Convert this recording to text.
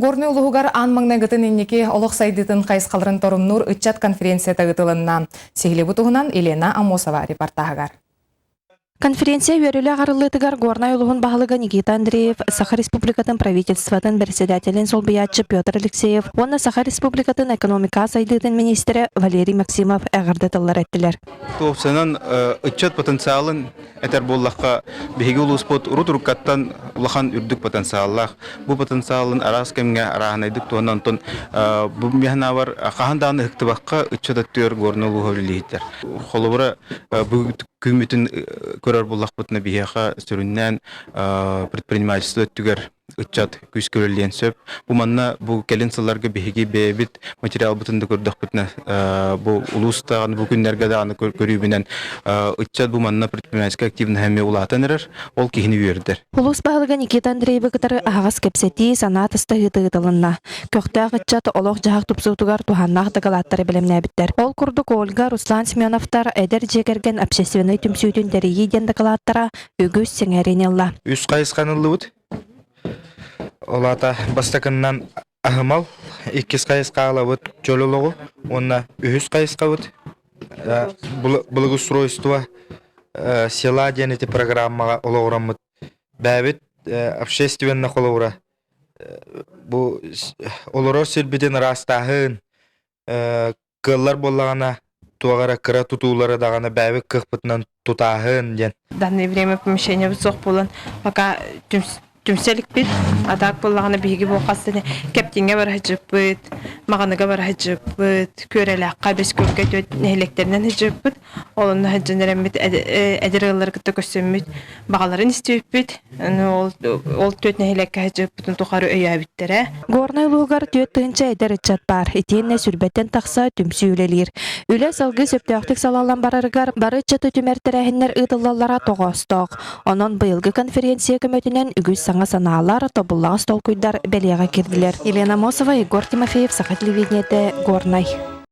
Горны улугар ан маңнагытын иннеки олық сайдытын қайысқалырын торумнур ытчат конференция тағытылынна. Сихиле бутуғынан Елена Амосова репортағығар. Конференция верюля гарылытыгар Горнай улугун бағылыга Никита Андреев, Саха Республикатын правительстватын председателен солбиятчы Петр Алексеев, онна Саха Республикатын экономика сайдытын министрі Валерий Максимов әғардытылар әттілер. Тоопсанан ытчат потенциалын этер боллаққа беги улуспот урут-уруккаттан улахан үрдік потенциаллах. Бу потенциалын арас кемге араханайдык туанан тон бу мехнавар қаханданы хыктыбаққа ытчат аттыр Горнай улугу лейттер. Холовра бу күмүтүн көрөр буллах бутна бияха сүрүннән предпринимательство түгер ытчат күз көрөлден сөп. Бу манна бу келенсаларга биһиги бебит материал бутында көрдөх бутна бу улустаган бу күннәргә даны көрүбүнән ытчат бу манна предпринимательский активны һәм улатаныр ол кихини бердер. Улус бағылыга Никита Андреев гытары агас кепсети санат ыстыгытылынна. Көктәг ытчат олох жаак тупсутугар туханнак дагалаттары белемнәбиттер. Ол курдук Ольга Руслан Семеновтар эдер жегерген общественный түмсүтүн дәрии ден дагалаттара үгүс сеңеринелла. Үс кайысканылыбыт. Олата бастакыннан ахымал, иккис кайыска алабыт жолологу, онна үхүс кайыска быт. Благоустройство села ден эти программага ологурамыт. Бәбит общественно холовра. Бу олоро силбиден растахын кыллар боллагана туагара кыра тутуулары дагана бәбит кыхпытынан тутахын ден. В данное время помещение высох болан, пока түмселик бит, а так боллагана биги болкастыны кептинге бар хажыппыт, маганыга бар хажыппыт, көреле кайбес көргө төт нелектеринен хажыппыт, олонны хажынерен бит эдерелер кытта көсөмүт, багаларын истеппит, ол төт нелекке хажыппытын тухары өйөбүттере. Горнай улугар төт тыынча эдер ытчат бар, этиенне сүрбеттен такса түмсүүлелер. Үле салгы сөптөктүк салалан барарыгар бары ытчат өтүмертерехиннер ытыллалара тогосток. Онон быйылгы конференция көмөтүнөн үгүс саңа санаалар тобуллага стол куйдар белега кирдилер. Елена Амосова, Егор Тимофеев, Саха телевидениеде, Горнай.